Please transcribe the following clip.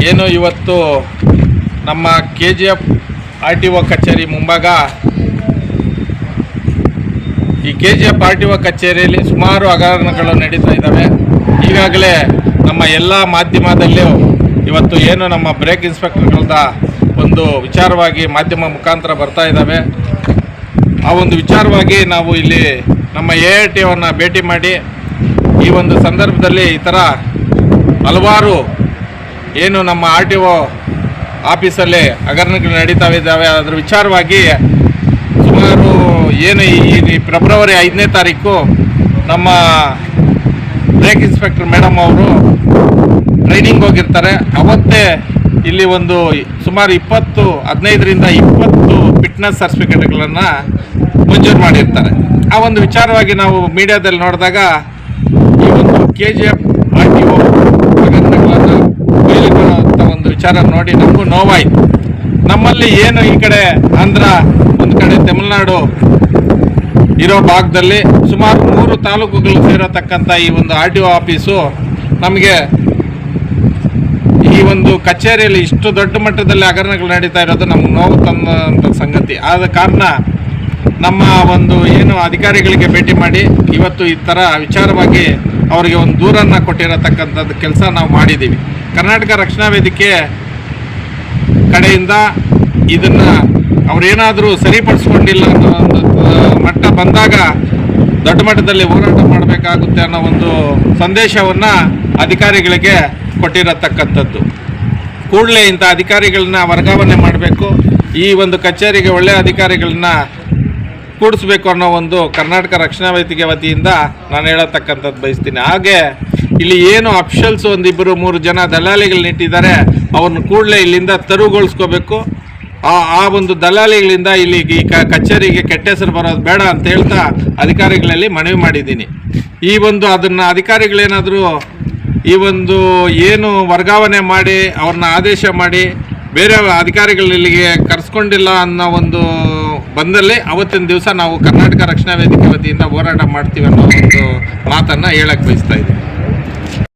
ಏನು ಇವತ್ತು ನಮ್ಮ KGF RTO ಕಚೇರಿ ಮುಂಭಾಗ ಈ KGF RTO ಕಚೇರಿಯಲ್ಲಿ ಸುಮಾರು ಹಗರಣಗಳು ನಡೀತಾ ಇದ್ದಾವೆ. ಈಗಾಗಲೇ ನಮ್ಮ ಎಲ್ಲ ಮಾಧ್ಯಮದಲ್ಲೂ ಇವತ್ತು ಏನು ನಮ್ಮ ಬ್ರೇಕ್ ಇನ್ಸ್ಪೆಕ್ಟರ್ಗಳದ ಒಂದು ವಿಚಾರವಾಗಿ ಮಾಧ್ಯಮ ಮುಖಾಂತರ ಬರ್ತಾ ಇದ್ದಾವೆ. ಆ ಒಂದು ವಿಚಾರವಾಗಿ ನಾವು ಇಲ್ಲಿ ನಮ್ಮ ARTOವನ್ನು ಭೇಟಿ ಮಾಡಿ ಈ ಒಂದು ಸಂದರ್ಭದಲ್ಲಿ ಈ ಥರ ಹಲವಾರು ಏನು ನಮ್ಮ RTO ಆಫೀಸಲ್ಲಿ ಹಗರಣಗಳು ನಡೀತಾ ಇದ್ದಾವೆ. ಅದರ ವಿಚಾರವಾಗಿ ಸುಮಾರು ಏನು ಈ ಫೆಬ್ರವರಿ 5ನೇ ತಾರೀಕು ನಮ್ಮ ಬ್ರೇಕ್ ಇನ್ಸ್ಪೆಕ್ಟರ್ ಮೇಡಮ್ ಅವರು ಟ್ರೈನಿಂಗ್ ಹೋಗಿರ್ತಾರೆ. ಅವತ್ತೇ ಇಲ್ಲಿ ಒಂದು ಸುಮಾರು 15ರಿಂದ 20 ಫಿಟ್ನೆಸ್ ಸರ್ಟಿಫಿಕೇಟ್ಗಳನ್ನು ಮಂಜೂರು ಮಾಡಿರ್ತಾರೆ. ಆ ಒಂದು ವಿಚಾರವಾಗಿ ನಾವು ಮೀಡಿಯಾದಲ್ಲಿ ನೋಡಿದಾಗ ಈ ಒಂದು KGF RTO ಹಗರಣಗಳನ್ನು ಬಯಲಿಕೊಳ್ಳುವಂಥ ಒಂದು ವಿಚಾರ ನೋಡಿ ನಮಗೂ ನೋವಾಯಿತು. ನಮ್ಮಲ್ಲಿ ಏನು ಈ ಕಡೆ ಆಂಧ್ರ, ಒಂದು ಕಡೆ ತಮಿಳುನಾಡು ಇರೋ ಭಾಗದಲ್ಲಿ ಸುಮಾರು 3 ತಾಲೂಕುಗಳು ಸೇರತಕ್ಕಂಥ ಈ ಒಂದು RTO ಆಫೀಸು ನಮಗೆ ಈ ಒಂದು ಕಚೇರಿಯಲ್ಲಿ ಇಷ್ಟು ದೊಡ್ಡ ಮಟ್ಟದಲ್ಲಿ ಹಗರಣಗಳು ನಡೀತಾ ಇರೋದು ನಮ್ಗೆ ನೋವು ತಂದಂಥ ಸಂಗತಿ. ಆದ ಕಾರಣ ನಮ್ಮ ಒಂದು ಏನು ಅಧಿಕಾರಿಗಳಿಗೆ ಭೇಟಿ ಮಾಡಿ ಇವತ್ತು ಈ ಥರ ವಿಚಾರವಾಗಿ ಅವರಿಗೆ ಒಂದು ದೂರನ್ನು ಕೊಟ್ಟಿರತಕ್ಕಂಥದ್ದು ಕೆಲಸ ನಾವು ಮಾಡಿದ್ದೀವಿ. ಕರ್ನಾಟಕ ರಕ್ಷಣಾ ವೇದಿಕೆ ಕಡೆಯಿಂದ ಇದನ್ನು ಅವರೇನಾದರೂ ಸರಿಪಡಿಸ್ಕೊಂಡಿಲ್ಲ ಅನ್ನೋ ಒಂದು ಮಟ್ಟ ಬಂದಾಗ ದೊಡ್ಡ ಮಟ್ಟದಲ್ಲಿ ಹೋರಾಟ ಮಾಡಬೇಕಾಗುತ್ತೆ ಅನ್ನೋ ಒಂದು ಸಂದೇಶವನ್ನು ಅಧಿಕಾರಿಗಳಿಗೆ ಕೊಟ್ಟಿರತಕ್ಕಂಥದ್ದು. ಕೂಡಲೇ ಇಂಥ ಅಧಿಕಾರಿಗಳನ್ನ ವರ್ಗಾವಣೆ ಮಾಡಬೇಕು, ಈ ಒಂದು ಕಚೇರಿಗೆ ಒಳ್ಳೆಯ ಅಧಿಕಾರಿಗಳನ್ನ ಕೂಡಿಸ್ಬೇಕು ಅನ್ನೋ ಒಂದು ಕರ್ನಾಟಕ ರಕ್ಷಣಾ ವೇದಿಕೆ ವತಿಯಿಂದ ನಾನು ಹೇಳತಕ್ಕಂಥದ್ದು ಬಯಸ್ತೀನಿ. ಹಾಗೆ ಇಲ್ಲಿ ಏನು ಅಫಿಷಿಯಲ್ಸ್ ಒಂದು 2-3 ಜನ ದಲ್ಲಾಳಿಗಳನ್ನ ಇಟ್ಟಿದ್ದಾರೆ, ಅವ್ರನ್ನ ಕೂಡಲೇ ಇಲ್ಲಿಂದ ತೆರವುಗೊಳಿಸ್ಕೋಬೇಕು. ಆ ಒಂದು ದಲ್ಲಾಳಿಗಳಿಂದ ಇಲ್ಲಿ ಈ ಕಚೇರಿಗೆ ಕೆಟ್ಟ ಹೆಸರು ಬರೋದು ಬೇಡ ಅಂತ ಹೇಳ್ತಾ ಅಧಿಕಾರಿಗಳಲ್ಲಿ ಮನವಿ ಮಾಡಿದ್ದೀನಿ. ಈ ಒಂದು ಅದನ್ನು ಅಧಿಕಾರಿಗಳೇನಾದರೂ ಈ ಒಂದು ಏನು ವರ್ಗಾವಣೆ ಮಾಡಿ ಅವ್ರನ್ನ ಆದೇಶ ಮಾಡಿ ಬೇರೆ ಅಧಿಕಾರಿಗಳು ಇಲ್ಲಿಗೆ ಕರೆಸ್ಕೊಂಡಿಲ್ಲ ಅನ್ನೋ ಒಂದು ಬಂದಲ್ಲಿ ಅವತ್ತಿನ ದಿವಸ ನಾವು ಕರ್ನಾಟಕ ರಕ್ಷಣಾ ವೇದಿಕೆ ವತಿಯಿಂದ ಹೋರಾಟ ಮಾಡ್ತೀವಿ ಅನ್ನೋ ಒಂದು ಮಾತನ್ನು ಹೇಳಕ್ಕೆ ಬಯಸ್ತಾ ಇದ್ದೀನಿ.